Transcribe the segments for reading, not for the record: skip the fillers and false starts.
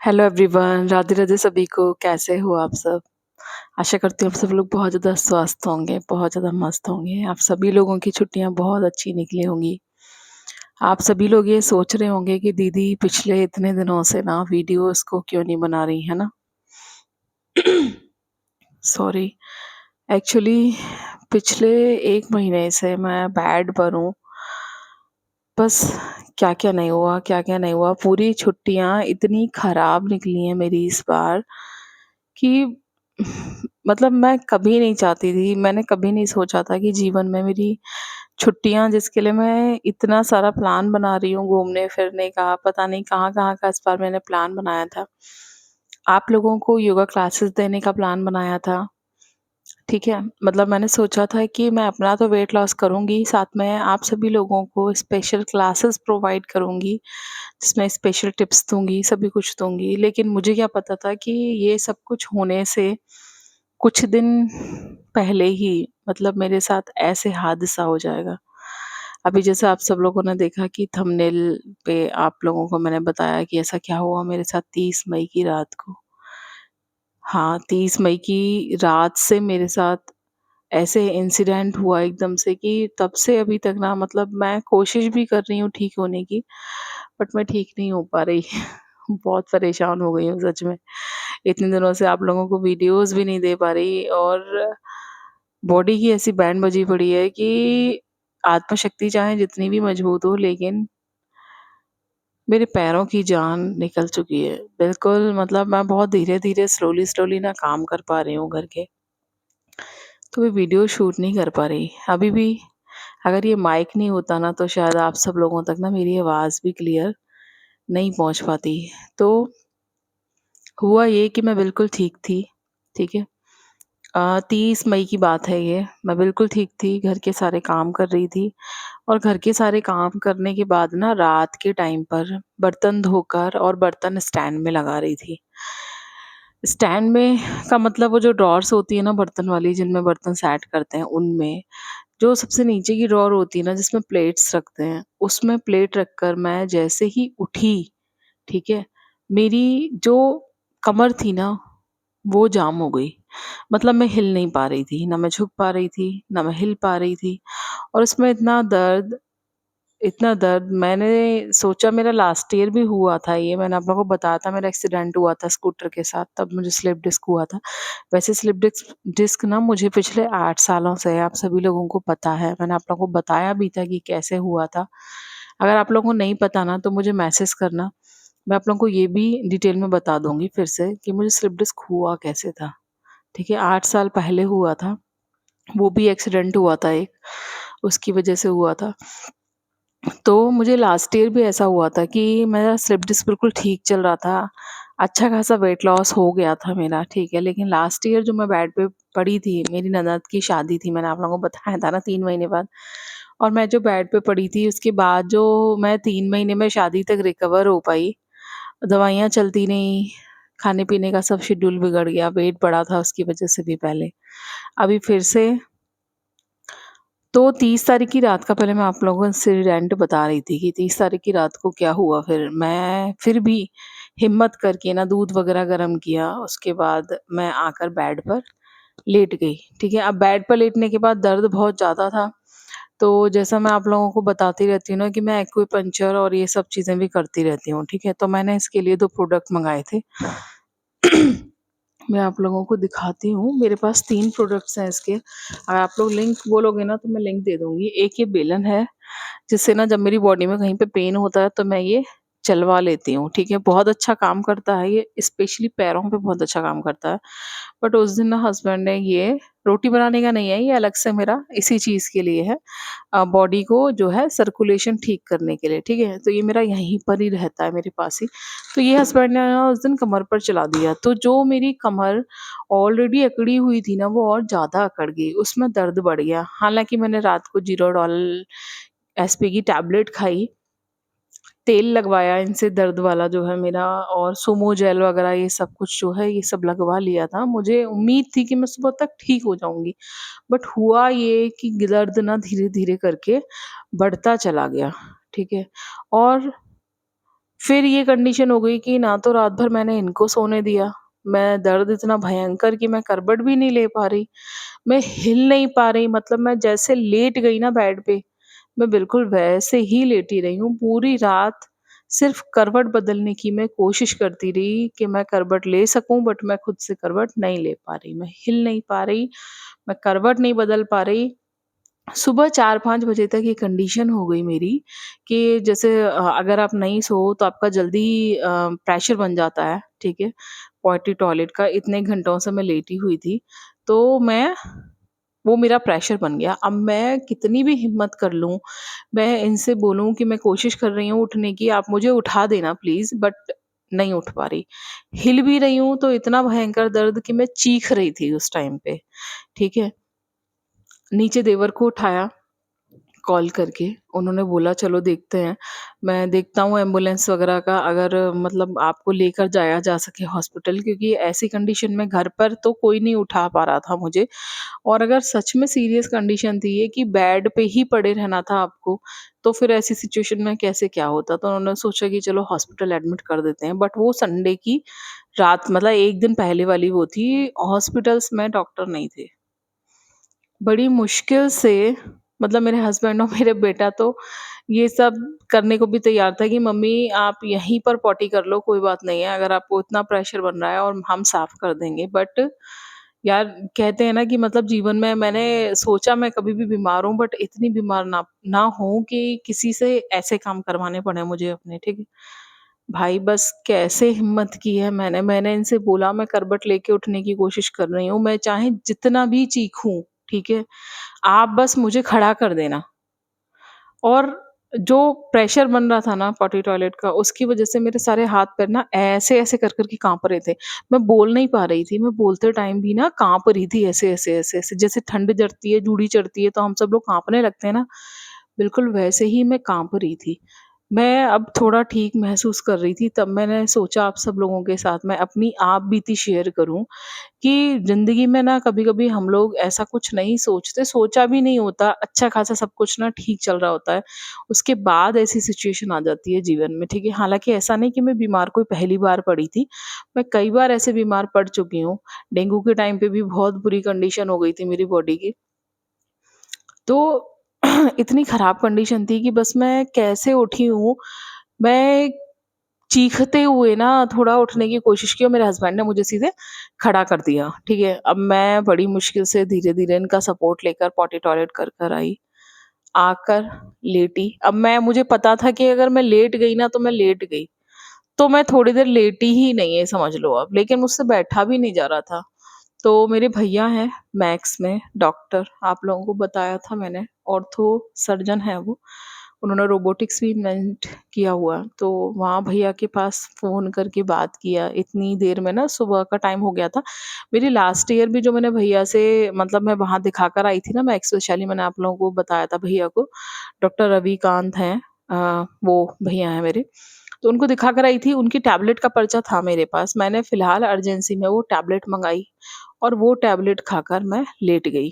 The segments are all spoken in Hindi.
हेलो एवरीवन, राधे राधे सभी को। कैसे हो आप सब? आशा करती हूँ आप सब लोग बहुत ज़्यादा स्वस्थ होंगे, बहुत ज़्यादा मस्त होंगे। आप सभी लोगों की छुट्टियाँ बहुत अच्छी निकली होंगी। आप सभी लोग ये सोच रहे होंगे कि दीदी पिछले इतने दिनों से ना वीडियोस को क्यों नहीं बना रही है ना। सॉरी, एक्चुअली पिछले 1 महीने से मैं बेड पर हूँ। बस क्या-क्या नहीं हुआ, क्या-क्या नहीं हुआ। पूरी छुट्टियाँ इतनी खराब निकली हैं मेरी इस बार कि मतलब मैं कभी नहीं चाहती थी, मैंने कभी नहीं सोचा था कि जीवन में मेरी छुट्टियाँ जिसके लिए मैं इतना सारा प्लान बना रही हूँ घूमने-फिरने का, पता नहीं कहाँ-कहाँ का इस बार मैंने प्लान बनाया था। आप लोगों को योगा क्लासेस देने का प्लान बनाया था। ठीक है, मतलब मैंने सोचा था कि मैं अपना तो वेट लॉस करूँगी, साथ में आप सभी लोगों को स्पेशल क्लासेस प्रोवाइड करूँगी, जिसमें स्पेशल टिप्स दूँगी, सभी कुछ दूँगी। लेकिन मुझे क्या पता था कि ये सब कुछ होने से कुछ दिन पहले ही मतलब मेरे साथ ऐसे हादसा हो जाएगा। अभी जैसे आप सब लोगों ने देखा कि थंबनेल पे आप लोगों को मैंने बताया कि ऐसा क्या हुआ मेरे साथ 30 मई की रात को। हाँ, 30 मई की रात से मेरे साथ ऐसे इंसिडेंट हुआ एकदम से कि तब से अभी तक ना मतलब मैं कोशिश भी कर रही हूँ ठीक होने की, बट मैं ठीक नहीं हो पा रही। बहुत परेशान हो गई हूँ सच में। इतने दिनों से आप लोगों को वीडियोज़ भी नहीं दे पा रही और बॉडी की ऐसी बैंड बजी पड़ी है कि आत्मशक्ति चाहे जितनी भी मजबूत हो लेकिन मेरे पैरों की जान निकल चुकी है। बिल्कुल मतलब मैं बहुत धीरे-धीरे, स्लोली-स्लोली ना काम कर पा रही हूँ घर के। तो मैं वीडियो शूट नहीं कर पा रही। अभी भी अगर ये माइक नहीं होता ना तो शायद आप सब लोगों तक ना मेरी आवाज़ भी क्लियर नहीं पहुँच पाती। तो हुआ ये कि मैं बिल्कुल ठीक थी, ठीक है? 30 मई की बात है ये, मैं बिल्कुल ठीक थी, घर के सारे काम कर रही थी और घर के सारे काम करने के बाद ना रात के टाइम पर बर्तन धोकर और बर्तन स्टैंड में लगा रही थी। स्टैंड में का मतलब वो जो ड्रॉवर्स होती है ना बर्तन वाली जिनमें बर्तन सेट करते हैं उनमें, जो सबसे नीचे की ड्रॉवर होती है ना जिसमें प्लेट्स रखते हैं, उसमें प्लेट रखकर मैं जैसे ही उठी, ठीक है? मेरी जो कमर थी ना, वो जाम हो गई। मतलब मैं हिल नहीं पा रही थी, ना मैं झुक पा रही थी, ना मैं हिल पा रही थी और उसमें इतना दर्द मैंने सोचा मेरा लास्ट ईयर भी हुआ था ये, मैंने आप लोगों को बताया था मेरा एक्सीडेंट हुआ था स्कूटर के साथ, तब मुझे स्लिप डिस्क हुआ था। वैसे स्लिप डिस्क डिस्क ना मुझे पिछले 8 सालों से है, आप सभी लोगों को पता है। मैंने आप लोगों को बताया भी था कि कैसे हुआ था। अगर आप लोगों को नहीं पता ना तो मुझे मैसेज करना, मैं आप लोगों को ये भी डिटेल में बता दूँगी फिर से कि मुझे स्लिप डिस्क हुआ कैसे था, ठीक है? 8 साल पहले हुआ था, वो भी एक्सीडेंट हुआ था एक, उसकी वजह से हुआ था। तो मुझे लास्ट ईयर भी ऐसा हुआ था कि मेरा स्लिप डिस्क बिल्कुल ठीक चल रहा था। अच्छा खासा वेट लॉस हो गया था मेरा, ठीक है। लेकिन लास्ट ईयर जो मैं बेड पे पड़ी थी, मेरी ननद की शादी थी, मैंने आप लोगों को बताया था ना 3 महीने बाद। और मैं जो बेड पे पड़ी थी उसके बाद जो मैं 3 महीने में शादी तक रिकवर हो पाई, दवाइयाँ चलती नहीं, खाने-पीने का सब शेड्यूल बिगड़ गया, वेट बढ़ा था उसकी वजह से भी पहले। अभी फिर से तो 30 तारीख की रात का पहले मैं आप लोगों को इंसिडेंट बता रही थी कि 30 तारीख की रात को क्या हुआ फिर। मैं फिर भी हिम्मत करके ना दूध वगैरह गरम किया, उसके बाद मैं आकर बेड पर लेट गई, ठीक है। अब बेड पर लेटने के बाद दर्द बहुत ज़्यादा था, तो जैसा मैं आप लोगों को बताती रहती हूँ ना कि मैं एक्यूपंक्चर और ये सब चीज़ें भी करती रहती हूँ, ठीक है। तो मैंने इसके लिए 2 प्रोडक्ट मँगाए थे। मैं आप लोगों को दिखाती हूँ, मेरे पास 3 प्रोडक्ट्स हैं इसके। अगर आप लोग लिंक बोलोगे ना तो मैं लिंक दे दूँगी। एक ये बेलन है, जिससे ना जब मेरी बॉडी में कहीं पे पेन होता है तो मैं ये चलवा लेती हूँ, ठीक है? बहुत अच्छा काम करता है ये, स्पेशली पैरों पे बहुत अच्छा काम करता है। बट उस दिन ना हस्बैंड ने ये रोटी बनाने का नहीं है, ये अलग से मेरा इसी चीज़ के लिए है। बॉडी को जो है सर्कुलेशन ठीक करने के लिए, ठीक है? तो ये मेरा यहीं पर ही रहता है मेरे पास ही। तो ये हस्बैंड ने ना उस दिन कमर पर चला दिया, तो जो मेरी कमर ऑलरेडी अकड़ी हुई थी ना, वो और ज़्यादा अकड़ गई, उसमें दर्द बढ़ गया। हालाँकि मैंने रात को ज़ीरोडॉल एसपी की टैबलेट खाई, तेल लगवाया इनसे दर्द वाला जो है मेरा और सुमो जेल वगैरह ये सब कुछ जो है, ये सब लगवा लिया था। मुझे उम्मीद थी कि मैं सुबह तक ठीक हो जाऊँगी। बट हुआ ये कि दर्द ना धीरे-धीरे करके बढ़ता चला गया, ठीक है? और फिर ये कंडीशन हो गई कि ना तो रात भर मैंने इनको सोने दिया, मैं दर्द इतना भयंकर कि मैं करवट भी नहीं ले पा रही, मैं हिल नहीं पा रही, मतलब मैं जैसे लेट गई ना बेड पे, मैं बिल्कुल वैसे ही लेटी रही हूँ पूरी रात। सिर्फ़ करवट बदलने की मैं कोशिश करती रही कि मैं करवट ले सकूँ, बट मैं खुद से करवट नहीं ले पा रही, मैं हिल नहीं पा रही, मैं करवट नहीं बदल पा रही। सुबह 4-5 बजे तक ये कंडीशन हो गई मेरी कि जैसे अगर आप नहीं सो तो आपका जल्दी प्रेशर बन जाता है, ठीक है? पॉटी टॉयलेट का इतने घंटों से मैं लेटी हुई थी, तो मैं वो मेरा प्रेशर बन गया। अब मैं कितनी भी हिम्मत कर लूँ, मैं इनसे बोलूँ कि मैं कोशिश कर रही हूँ उठने की, आप मुझे उठा देना प्लीज़, बट नहीं उठ पा रही। हिल भी रही हूँ तो इतना भयंकर दर्द कि मैं चीख रही थी उस टाइम पे, ठीक है? नीचे देवर को उठाया कॉल करके, उन्होंने बोला चलो देखते हैं, मैं देखता हूँ एम्बुलेंस वगैरह का अगर मतलब आपको लेकर जाया जा सके हॉस्पिटल, क्योंकि ऐसी कंडीशन में घर पर तो कोई नहीं उठा पा रहा था मुझे, और अगर सच में सीरियस कंडीशन थी ये कि बेड पे ही पड़े रहना था आपको, तो फिर ऐसी सिचुएशन में कैसे क्या होता? तो उन्होंने सोचा कि चलो हॉस्पिटल एडमिट कर देते हैं, बट वो संडे की रात, मतलब 1 दिन पहले वाली वो थी, हॉस्पिटल्स में डॉक्टर नहीं थे। बड़ी मुश्किल से, मतलब मेरे हस्बैंड और मेरे बेटा तो ये सब करने को भी तैयार था कि मम्मी आप यहीं पर पॉटी कर लो, कोई बात नहीं है, अगर आपको इतना प्रेशर बन रहा है और हम साफ कर देंगे। बट यार, कहते हैं ना कि मतलब जीवन में मैंने सोचा मैं कभी भी बीमार हूँ, बट इतनी बीमार ना ना हूँ कि किसी से ऐसे काम करवाने पड़े मुझे अपने, ठीक है? भाई बस कैसे हिम्मत की है मैंने इनसे बोला मैं करवट लेके उठने की कोशिश कर रही हूँ, मैं चाहे जितना भी चीखूँ, ठीक है? आप बस मुझे खड़ा कर देना। और जो प्रेशर बन रहा था ना पॉटी टॉयलेट का, उसकी वज़ह से मेरे सारे हाथ-पैर ना ऐसे-ऐसे कर के काँप रहे थे। मैं बोल नहीं पा रही थी, मैं बोलते टाइम भी ना काँप रही थी ऐसे-ऐसे, ऐसे-ऐसे। जैसे ठंड चढ़ती है, जूड़ी चढ़ती है तो हम सब लोग काँपने लगते हैं ना, बिल्कुल वैसे ही मैं काँप रही थी। मैं अब थोड़ा ठीक महसूस कर रही थी, तब मैंने सोचा आप सब लोगों के साथ मैं अपनी आप बीती शेयर करूँ कि ज़िंदगी में ना कभी-कभी हम लोग ऐसा कुछ नहीं सोचते, सोचा भी नहीं होता, अच्छा-खासा सब कुछ ना ठीक चल रहा होता है। उसके बाद ऐसी सिचुएशन आ जाती है जीवन में, ठीक है? हालाँकि ऐसा नहीं कि मैं बीमार कोई पहली बार पड़ी थी, मैं कई बार ऐसे बीमार पड़ चुकी हूँ। डेंगू के टाइम पे भी बहुत बुरी कंडीशन हो गई थी मेरी बॉडी की। तो इतनी खराब कंडीशन थी कि बस मैं कैसे उठी हूँ, मैं चीखते हुए ना थोड़ा उठने की कोशिश की और मेरे हस्बैंड ने मुझे सीधे खड़ा कर दिया, ठीक है? अब मैं बड़ी मुश्किल से धीरे-धीरे इनका सपोर्ट लेकर पॉटी टॉयलेट कर कर आई, आकर लेटी। अब मैं मुझे पता था कि अगर मैं लेट गई ना तो मैं लेट गई, तो मैं थोड़ी देर लेटी ही नहीं है समझ लो अब, लेकिन मुझसे बैठा भी नहीं जा रहा था। तो मेरे भैया हैं मैक्स में डॉक्टर, आप लोगों को बताया था मैंने, ऑर्थो सर्जन है वो। उन्होंने रोबोटिक्स भी इन्वेंट किया हुआ है, तो वहाँ भैया के पास फ़ोन करके बात किया, इतनी देर में ना सुबह का टाइम हो गया था। मेरी लास्ट ईयर भी जो मैंने भैया से, मतलब मैं वहाँ दिखाकर आई थी ना मैक्स वैशाली, मैंने आप लोगों को बताया था भैया को, डॉक्टर रविकांत हैं, वो भैया हैं मेरे। तो उनको दिखा कर आई थी, उनकी टैबलेट का पर्चा था मेरे पास, मैंने फ़िलहाल अर्जेंसी में वो टैबलेट मँगाई और वो टैबलेट खाकर मैं लेट गई।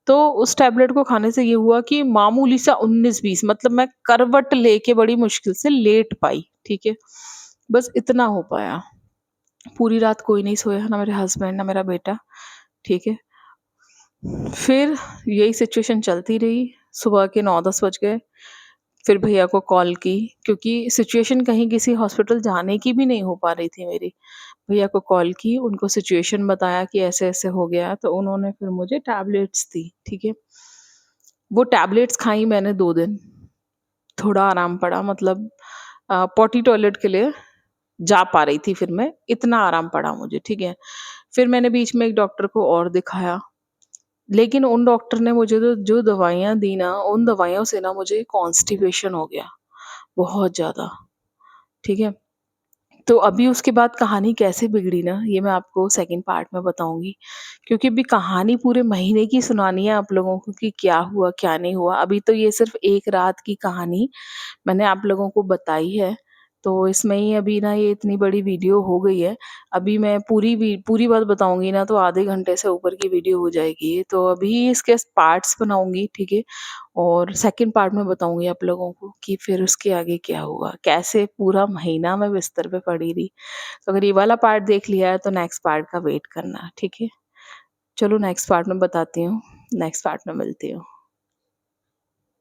तो उस टैबलेट को खाने से ये हुआ कि मामूली सा 19-20, मतलब मैं करवट लेके बड़ी मुश्किल से लेट पाई, ठीक है? बस इतना हो पाया। पूरी रात कोई नहीं सोया, ना मेरे हस्बैंड, ना मेरा बेटा, ठीक है? फिर यही सिचुएशन चलती रही, सुबह के 9-10 बज गए, फिर भैया को कॉल की, क्योंकि सिचुएशन कहीं किसी हॉस्पिटल जाने की भी नहीं हो पा रही थी मेरी। भैया को कॉल की, उनको सिचुएशन बताया कि ऐसे-ऐसे हो गया है, तो उन्होंने फिर मुझे टैबलेट्स दी, ठीक है? वो टैबलेट्स खाई मैंने 2 दिन, थोड़ा आराम पड़ा, मतलब पॉटी टॉयलेट के लिए जा पा रही थी फिर मैं, इतना आराम पड़ा मुझे, ठीक है? फिर मैंने बीच में एक डॉक्टर को और दिखाया, लेकिन उन डॉक्टर ने मुझे तो जो दवाइयाँ दी ना, उन दवाइयों से ना मुझे कॉन्स्टिपेशन हो गया, बहुत ज़्यादा, ठीक है? तो अभी उसके बाद कहानी कैसे बिगड़ी ना, ये मैं आपको सेकंड पार्ट में बताऊँगी। क्योंकि अभी कहानी पूरे महीने की सुनानी है आप लोगों को कि क्या हुआ, क्या नहीं हुआ। अभी तो ये सिर्फ़ एक रात की कहानी मैंने आप लोगों को बताई है, तो इसमें ही अभी ना ये इतनी बड़ी वीडियो हो गई है। अभी मैं पूरी बात बताऊँगी ना तो आधे घंटे से ऊपर की वीडियो हो जाएगी। तो अभी इसके पार्ट्स बनाऊँगी, ठीक है? और सेकंड पार्ट में बताऊँगी आप लोगों को कि फिर उसके आगे क्या हुआ, कैसे पूरा महीना मैं बिस्तर पे पड़ी रही। तो अगर ये वाला पार्ट देख लिया है तो नेक्स्ट पार्ट का वेट करना, ठीक है? चलो नेक्स्ट पार्ट में बताती हूँ, नेक्स्ट पार्ट में मिलती हूँ।